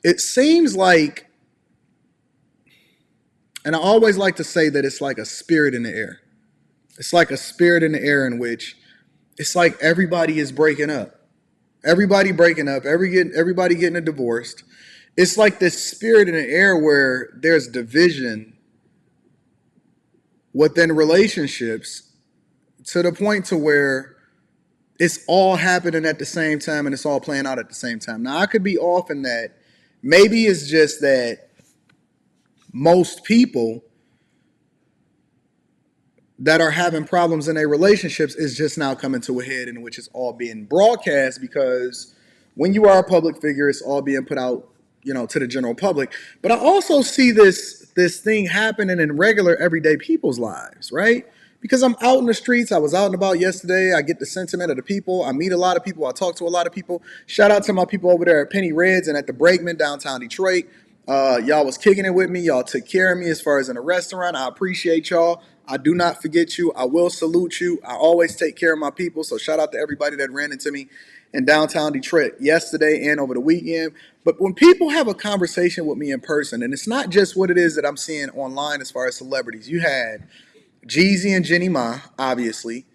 it seems like, and I always like to say that it's like a spirit in the air. It's like a spirit in the air in which it's like everybody is breaking up. Everybody breaking up, everybody getting divorced. It's like this spirit in the air where there's division within relationships to the point to where it's all happening at the same time and it's all playing out at the same time. Now, I could be off in that. Maybe it's just that most people that are having problems in their relationships is just now coming to a head in which it's all being broadcast, because when you are a public figure, it's all being put out, to the general public. But I also see this thing happening in regular everyday people's lives, right? Because I'm out in the streets. I was out and about yesterday. I get the sentiment of the people. I meet a lot of people. I talk to a lot of people. Shout out to my people over there at Penny Reds and at the Brakeman, downtown Detroit. Y'all was kicking it with me. Y'all took care of me as far as in a restaurant. I appreciate y'all. I do not forget you. I will salute you. I always take care of my people. So shout out to everybody that ran into me in downtown Detroit yesterday and over the weekend. But when people have a conversation with me in person, and it's not just what it is that I'm seeing online as far as celebrities. You had Jeezy and Jeannie Mai, obviously.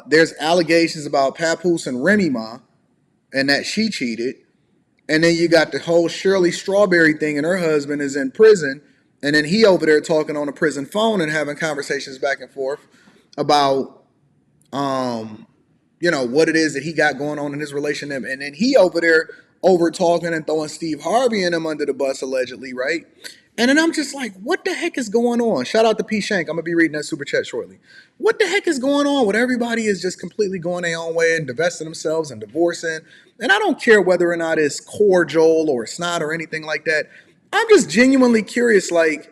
There's allegations about Papoose and Remy Ma and that she cheated. And then you got the whole Shirley Strawberry thing, and her husband is in prison. And then he over there talking on a prison phone and having conversations back and forth about, what it is that he got going on in his relationship. And then he over there over talking and throwing Steve Harvey and him under the bus, allegedly, right? And then I'm just like, what the heck is going on? Shout out to P. Shank. I'm going to be reading that super chat shortly. What the heck is going on with everybody is just completely going their own way and divesting themselves and divorcing? And I don't care whether or not it's cordial or it's not or anything like that. I'm just genuinely curious, like,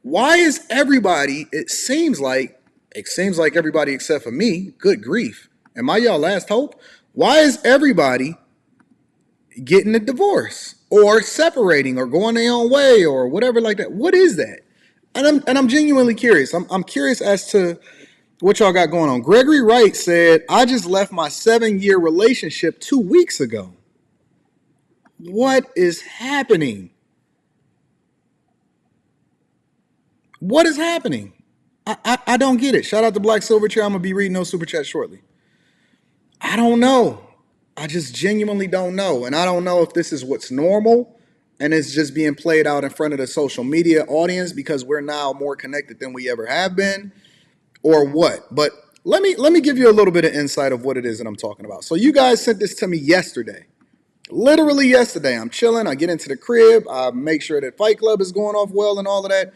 why is everybody, it seems like everybody except for me, good grief, am I y'all last hope? Why is everybody getting a divorce or separating or going their own way or whatever like that? What is that? And I'm genuinely curious. I'm curious as to what y'all got going on. Gregory Wright said, I just left my 7-year relationship 2 weeks ago. What is happening? What is happening? I don't get it. Shout out to Black Silverchair. I'm going to be reading those super chats shortly. I don't know. I just genuinely don't know. And I don't know if this is what's normal and it's just being played out in front of the social media audience because we're now more connected than we ever have been, or what. But let me give you a little bit of insight of what it is that I'm talking about. So you guys sent this to me yesterday. Literally yesterday. I'm chilling. I get into the crib. I make sure that Fight Club is going off well and all of that.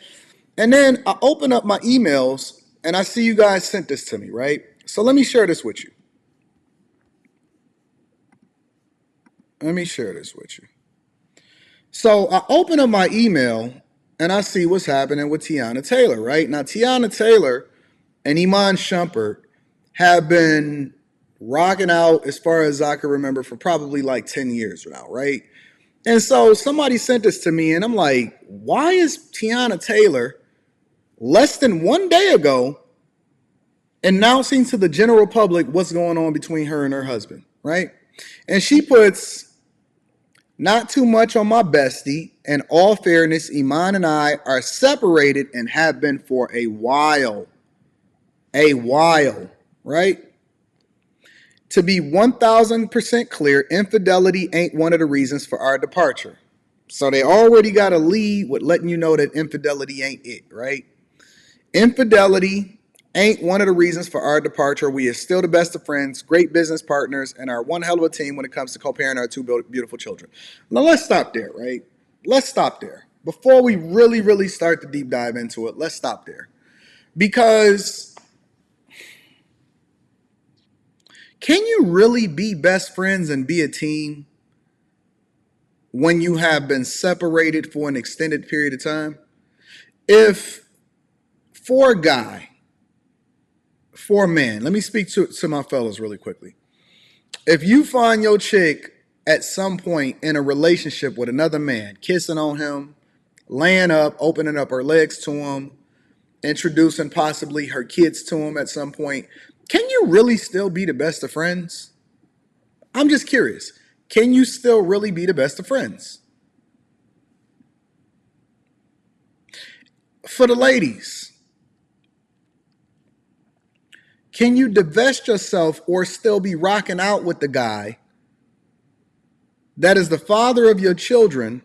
And then I open up my emails and I see you guys sent this to me, right? So let me share this with you. So I open up my email and I see what's happening with Teyana Taylor, right? Now, Teyana Taylor and Iman Shupert have been rocking out, as far as I can remember, for probably like 10 years now, right? And so somebody sent this to me and I'm like, why is Teyana Taylor less than 1 day ago announcing to the general public what's going on between her and her husband, right? And she puts, not too much on my bestie. In all fairness, Iman and I are separated and have been for a while. Right? To be 1,000% clear, infidelity ain't one of the reasons for our departure. So they already got a lead with letting you know that infidelity ain't it, right? Infidelity ain't one of the reasons for our departure. We are still the best of friends, great business partners, and are one hell of a team when it comes to co-parenting our 2 beautiful children. Now let's stop there, right? Let's stop there. Before we really start to deep dive into it, let's stop there. Because can you really be best friends and be a team when you have been separated for an extended period of time? If for a guy, for a man, let me speak to my fellas really quickly. If you find your chick at some point in a relationship with another man, kissing on him, laying up, opening up her legs to him, introducing possibly her kids to him at some point, can you really still be the best of friends? I'm just curious. Can you still really be the best of friends? For the ladies, can you divest yourself or still be rocking out with the guy that is the father of your children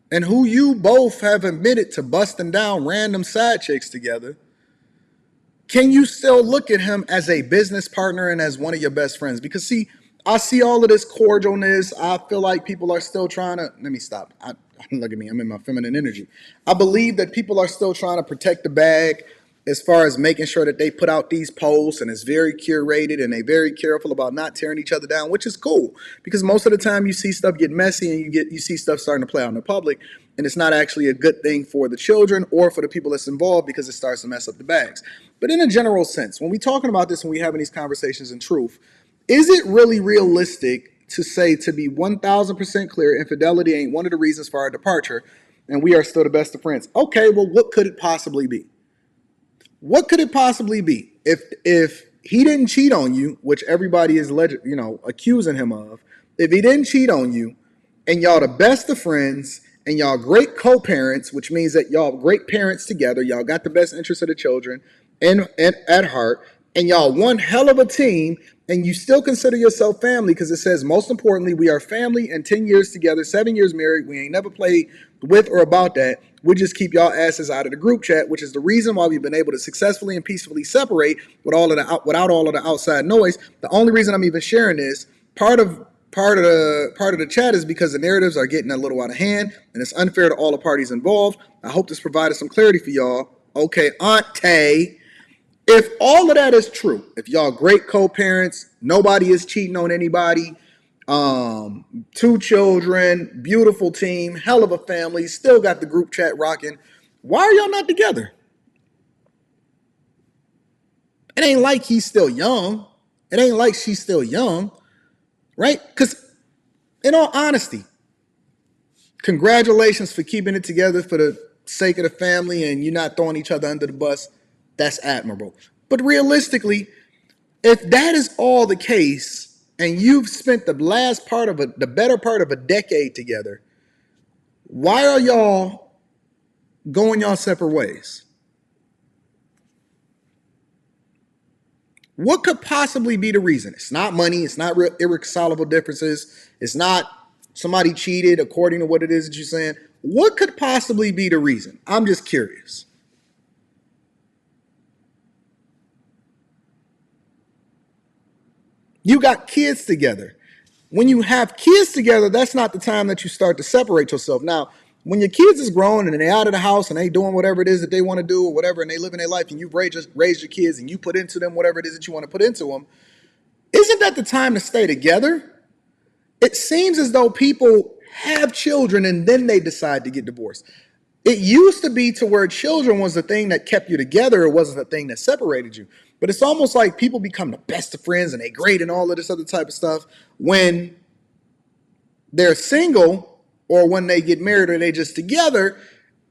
and who you both have admitted to busting down random side chicks together? Can you still look at him as a business partner and as one of your best friends? Because see, I see all of this cordialness. I feel like people are still trying to, let me stop. Look at me, I'm in my feminine energy. I believe that people are still trying to protect the bag as far as making sure that they put out these posts and it's very curated and they're very careful about not tearing each other down, which is cool because most of the time you see stuff get messy and you see stuff starting to play out in the public, and it's not actually a good thing for the children or for the people that's involved because it starts to mess up the bags. But in a general sense, when we're talking about this and we're having these conversations in truth, is it really realistic to say, to be 1,000% clear, infidelity ain't one of the reasons for our departure and we are still the best of friends? Okay, well, what could it possibly be? What could it possibly be? If he didn't cheat on you, which everybody is accusing him of, if he didn't cheat on you and y'all the best of friends and y'all great co-parents, which means that y'all great parents together, y'all got the best interest of the children and at heart, and y'all one hell of a team, and you still consider yourself family because it says, most importantly, we are family and 10 years together, 7 years married. We ain't never played with or about that. We just keep y'all asses out of the group chat, which is the reason why we've been able to successfully and peacefully separate without all of the outside noise. The only reason I'm even sharing this, part of the chat is because the narratives are getting a little out of hand and it's unfair to all the parties involved. I hope this provided some clarity for y'all. Okay, Aunt Tay. If all of that is true, if y'all great co-parents, nobody is cheating on anybody, 2 children, beautiful team, hell of a family, still got the group chat rocking, why are y'all not together? It ain't like he's still young. It ain't like she's still young, right? Because in all honesty, congratulations for keeping it together for the sake of the family and you not throwing each other under the bus. That's admirable. But realistically, if that is all the case and you've spent the better part of a decade together, why are y'all going y'all separate ways? What could possibly be the reason? It's not money. It's not irreconcilable differences. It's not somebody cheated according to what it is that you're saying. What could possibly be the reason? I'm just curious. You got kids together. When you have kids together, that's not the time that you start to separate yourself. Now, when your kids is grown and they're out of the house and they doing whatever it is that they want to do or whatever, and they living their life and you've raised your kids and you put into them whatever it is that you want to put into them, isn't that the time to stay together? It seems as though people have children and then they decide to get divorced. It used to be to where children was the thing that kept you together. It wasn't the thing that separated you. But it's almost like people become the best of friends and they great and all of this other type of stuff when they're single or when they get married or they just together.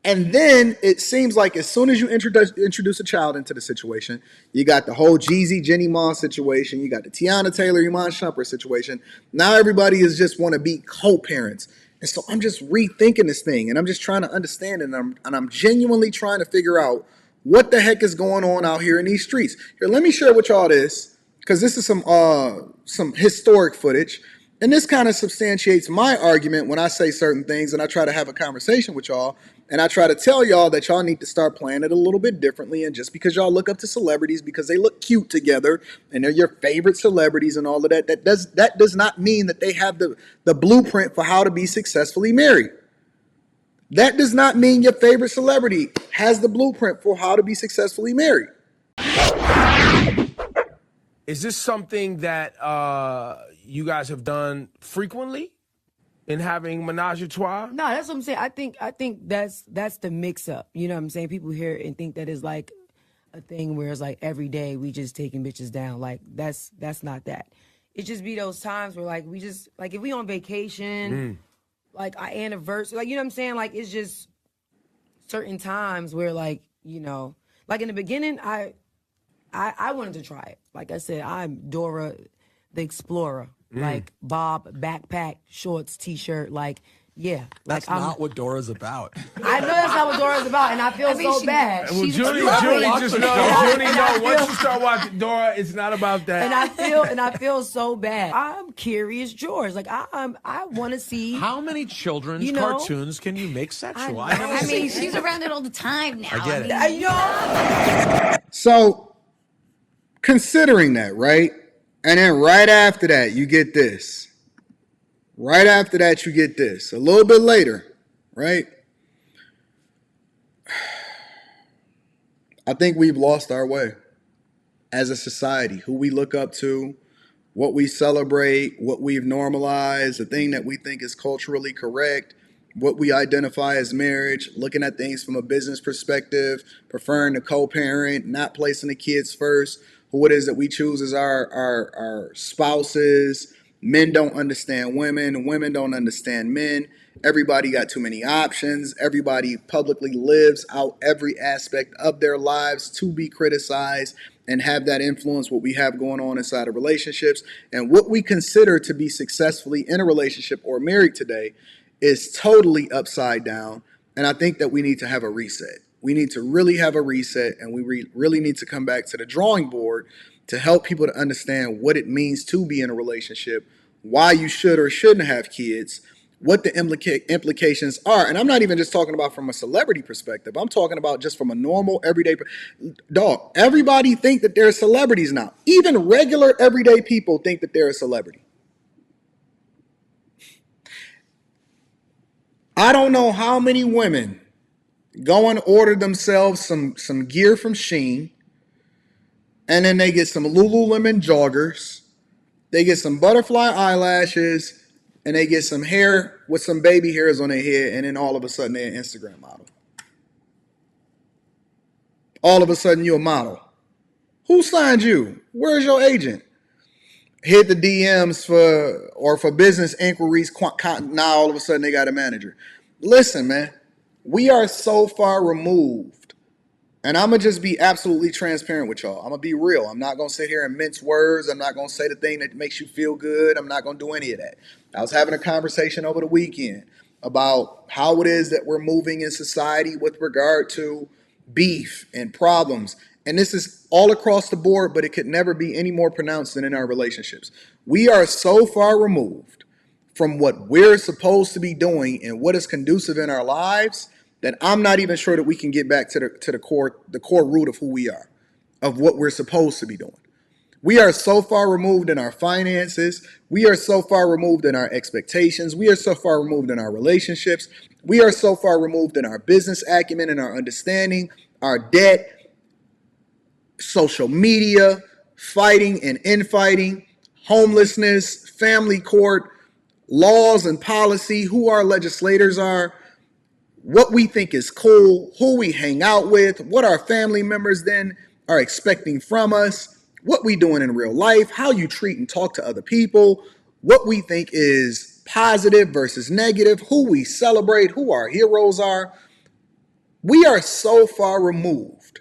And then it seems like as soon as you introduce a child into the situation, you got the whole Jeezy, Jeannie Mai situation. You got the Teyana Taylor, Iman Shupert situation. Now everybody is just want to be co-parents. And so I'm just rethinking this thing and I'm just trying to understand it. And I'm genuinely trying to figure out what the heck is going on out here in these streets. Here, let me share with y'all this because this is some historic footage. And this kind of substantiates my argument when I say certain things and I try to have a conversation with y'all and I try to tell y'all that y'all need to start playing it a little bit differently. And just because y'all look up to celebrities because they look cute together and they're your favorite celebrities and all of that, that does not mean that they have the blueprint for how to be successfully married. That does not mean your favorite celebrity has the blueprint for how to be successfully married. Is this something that you guys have done frequently in having menage a trois? No, that's what I'm saying. I think that's the mix up. You know what I'm saying? People hear it and think that is like a thing where it's like every day we just taking bitches down. Like that's not that. It just be those times where like we just like if we on vacation, like our anniversary, like you know what I'm saying? Like it's just certain times where like, you know, like in the beginning I wanted to try it. Like I said, I'm Dora the Explorer. Like Bob, backpack, shorts, t-shirt. Like Yeah, That's like not what Dora's about. I know that's not what Dora's about, and I feel so bad. Well, She's Junie just know. Junie know. Once you start watching Dora, it's not about that. And I feel so bad. I'm curious, George. Like I want to see How many children's cartoons can you make sexual? I mean, she's around it all the time now. I get it. So, considering that, right? And then right after that, you get this. Right after that, you get this. A little bit later, right? I think we've lost our way as a society. Who we look up to, what we celebrate, what we've normalized, the thing that we think is culturally correct, what we identify as marriage, looking at things from a business perspective, preferring to co-parent, not placing the kids first, who it is that we choose as our spouses. Men don't understand women. Women don't understand men. Everybody got too many options. Everybody publicly lives out every aspect of their lives to be criticized and have that influence what we have going on inside of relationships. And what we consider to be successfully in a relationship or married today is totally upside down. And I think that we need to have a reset. We need to really have a reset, and we really need to come back to the drawing board to help people to understand what it means to be in a relationship, why you should or shouldn't have kids, what the implications are. And I'm not even just talking about from a celebrity perspective. I'm talking about just from a normal, everyday. Dog, everybody think that they're celebrities now. Even regular, everyday people think that they're a celebrity. I don't know how many women go and order themselves some gear from Shein, and then they get some Lululemon joggers, they get some butterfly eyelashes, and they get some hair with some baby hairs on their head, and then all of a sudden they're an Instagram model. All of a sudden you're a model. Who signed you? Where's your agent? Hit the DMs for business inquiries. Now all of a sudden they got a manager. Listen, man, we are so far removed. And I'm going to just be absolutely transparent with y'all. I'm going to be real. I'm not going to sit here and mince words. I'm not going to say the thing that makes you feel good. I'm not going to do any of that. I was having a conversation over the weekend about how it is that we're moving in society with regard to beef and problems. And this is all across the board, but it could never be any more pronounced than in our relationships. We are so far removed from what we're supposed to be doing and what is conducive in our lives that I'm not even sure that we can get back to the core root of who we are, of what we're supposed to be doing. We are so far removed in our finances. We are so far removed in our expectations. We are so far removed in our relationships. We are so far removed in our business acumen and our understanding, our debt, social media, fighting and infighting, homelessness, family court, laws and policy, who our legislators are, what we think is cool, who we hang out with, what our family members then are expecting from us, what we doing in real life, how you treat and talk to other people, what we think is positive versus negative, who we celebrate, who our heroes are. We are so far removed,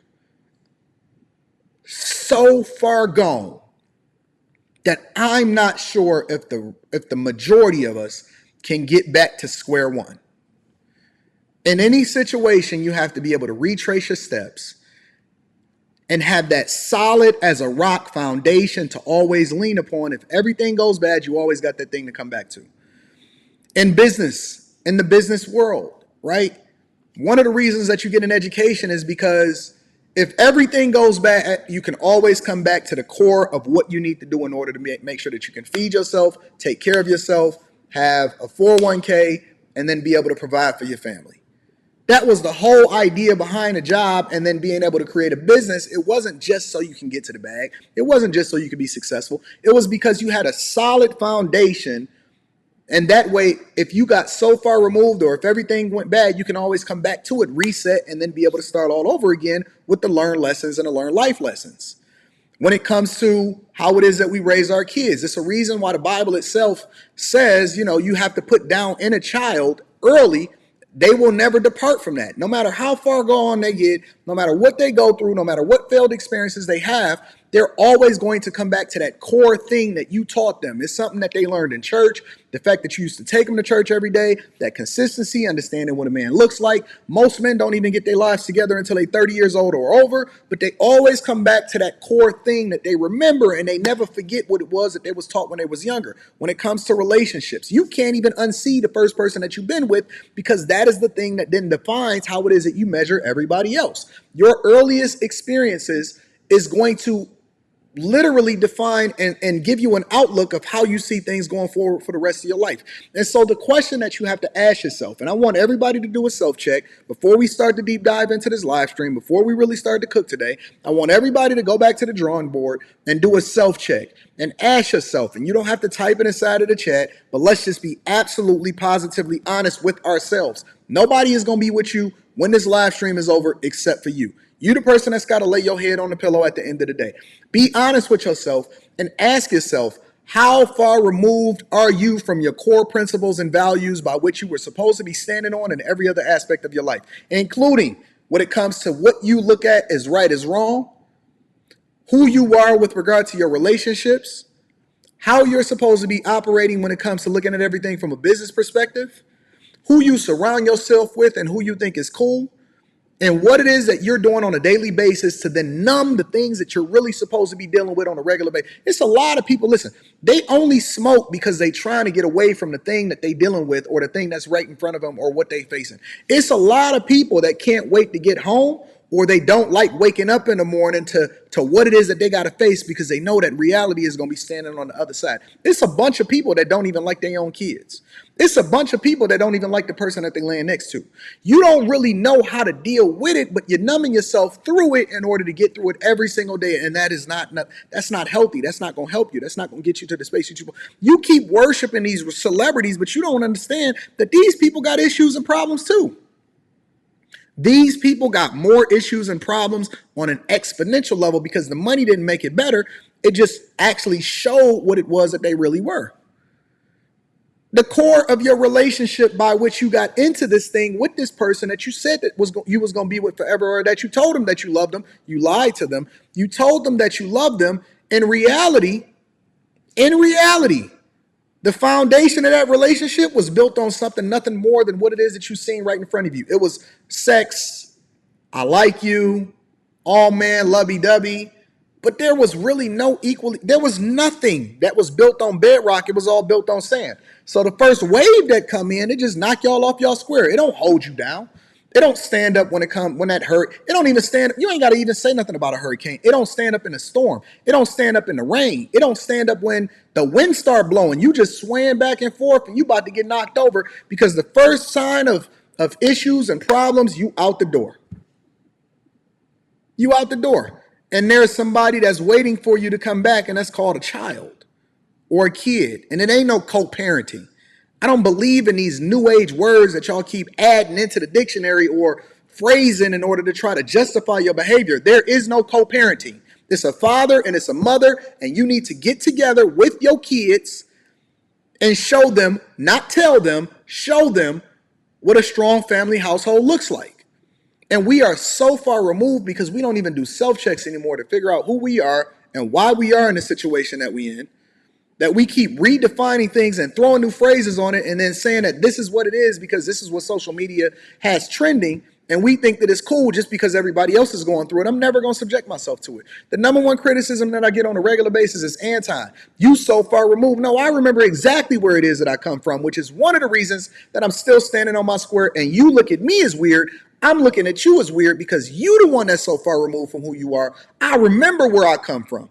so far gone, that I'm not sure if the majority of us can get back to square one. In any situation, you have to be able to retrace your steps and have that solid as a rock foundation to always lean upon. If everything goes bad, you always got that thing to come back to. In business, in the business world, right? One of the reasons that you get an education is because if everything goes bad, you can always come back to the core of what you need to do in order to make sure that you can feed yourself, take care of yourself, have a 401k, and then be able to provide for your family. That was the whole idea behind a job, and then being able to create a business. It wasn't just so you can get to the bag. It wasn't just so you could be successful. It was because you had a solid foundation. And that way, if you got so far removed or if everything went bad, you can always come back to it, reset, and then be able to start all over again with the learned lessons and the learned life lessons. When it comes to how it is that we raise our kids, it's a reason why the Bible itself says, you have to put down in a child early. They will never depart from that. No matter how far gone they get, no matter what they go through, no matter what failed experiences they have, they're always going to come back to that core thing that you taught them. It's something that they learned in church. the fact that you used to take them to church every day, that consistency, understanding what a man looks like. Most men don't even get their lives together until they're 30 years old or over, but they always come back to that core thing that they remember, and they never forget what it was that they was taught when they was younger. When it comes to relationships, you can't even unsee the first person that you've been with, because that is the thing that then defines how it is that you measure everybody else. Your earliest experiences is going to literally define and give you an outlook of how you see things going forward for the rest of your life. And so the question that you have to ask yourself, and I want everybody to do a self-check before we start to deep dive into this live stream, before we really start to cook today, I want everybody to go back to the drawing board and do a self-check and ask yourself, and you don't have to type it inside of the chat, but let's just be absolutely positively honest with ourselves. Nobody is going to be with you when this live stream is over except for you. You the person that's got to lay your head on the pillow at the end of the day. Be honest with yourself and ask yourself, how far removed are you from your core principles and values by which you were supposed to be standing on in every other aspect of your life, including when it comes to what you look at as right as wrong, who you are with regard to your relationships, how you're supposed to be operating when it comes to looking at everything from a business perspective, who you surround yourself with and who you think is cool, and what it is that you're doing on a daily basis to then numb the things that you're really supposed to be dealing with on a regular basis. It's a lot of people, listen, they only smoke because they trying to get away from the thing that they dealing with or the thing that's right in front of them or what they facing. It's a lot of people that can't wait to get home, or they don't like waking up in the morning to what it is that they got to face because they know that reality is going to be standing on the other side. It's a bunch of people that don't even like their own kids. It's a bunch of people that don't even like the person that they're laying next to. You don't really know how to deal with it, but you're numbing yourself through it in order to get through it every single day. And that is that's not healthy. That's not going to help you. That's not going to get you to the space that you keep worshiping these celebrities, but you don't understand that these people got issues and problems too. These people got more issues and problems on an exponential level because the money didn't make it better. It just actually showed what it was that they really were. The core of your relationship by which you got into this thing with this person that you said that you was going to be with forever, or that you told them that you loved them, you lied to them, you told them that you loved them. In reality, the foundation of that relationship was built on something, nothing more than what it is that you've seen right in front of you. It was sex, I like you, all man, lovey-dovey. But there was really there was nothing that was built on bedrock. It was all built on sand. So the first wave that come in, it just knock y'all off y'all square. It don't hold you down. It don't stand up when that hurt. It don't even stand up. You ain't got to even say nothing about a hurricane. It don't stand up in a storm. It don't stand up in the rain. It don't stand up when the wind start blowing. You just swaying back and forth and you about to get knocked over because the first sign of issues and problems, you out the door. You out the door. And there's somebody that's waiting for you to come back, and that's called a child or a kid. And it ain't no co-parenting. I don't believe in these new age words that y'all keep adding into the dictionary or phrasing in order to try to justify your behavior. There is no co-parenting. It's a father and it's a mother, and you need to get together with your kids and show them, not tell them, show them what a strong family household looks like. And we are so far removed because we don't even do self-checks anymore to figure out who we are and why we are in the situation that we in, that we keep redefining things and throwing new phrases on it and then saying that this is what it is because this is what social media has trending. And we think that it's cool just because everybody else is going through it. I'm never going to subject myself to it. The number one criticism that I get on a regular basis is, Anton, you so far removed. No, I remember exactly where it is that I come from, which is one of the reasons that I'm still standing on my square. And you look at me as weird. I'm looking at you as weird because you the one that's so far removed from who you are. I remember where I come from.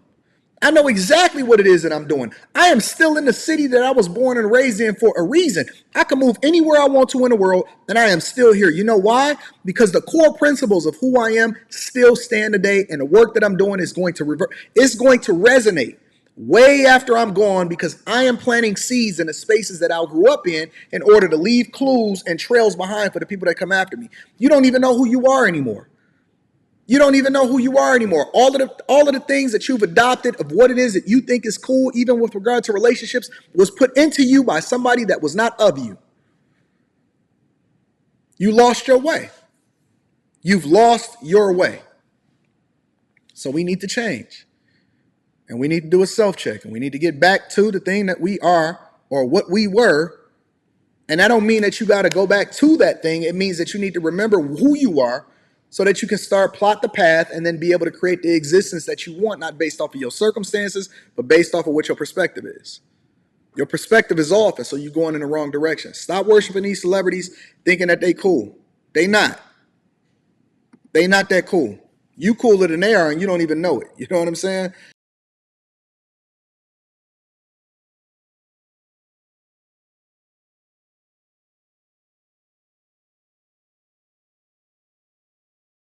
I know exactly what it is that I'm doing. I am still in the city that I was born and raised in for a reason. I can move anywhere I want to in the world, and I am still here. You know why? Because the core principles of who I am still stand today, and the work that I'm doing is going to revert. It's going to resonate way after I'm gone because I am planting seeds in the spaces that I grew up in order to leave clues and trails behind for the people that come after me. You don't even know who you are anymore. You don't even know who you are anymore. All of the things that you've adopted of what it is that you think is cool, even with regard to relationships, was put into you by somebody that was not of you. You lost your way. You've lost your way. So we need to change. And we need to do a self-check. And we need to get back to the thing that we are or what we were. And that don't mean that you got to go back to that thing. It means that you need to remember who you are so that you can start plot the path and then be able to create the existence that you want, not based off of your circumstances, but based off of what your perspective is. Your perspective is off, and so you're going in the wrong direction. Stop worshiping these celebrities thinking that they cool. They not. They not that cool. You cooler than they are, and you don't even know it. You know what I'm saying?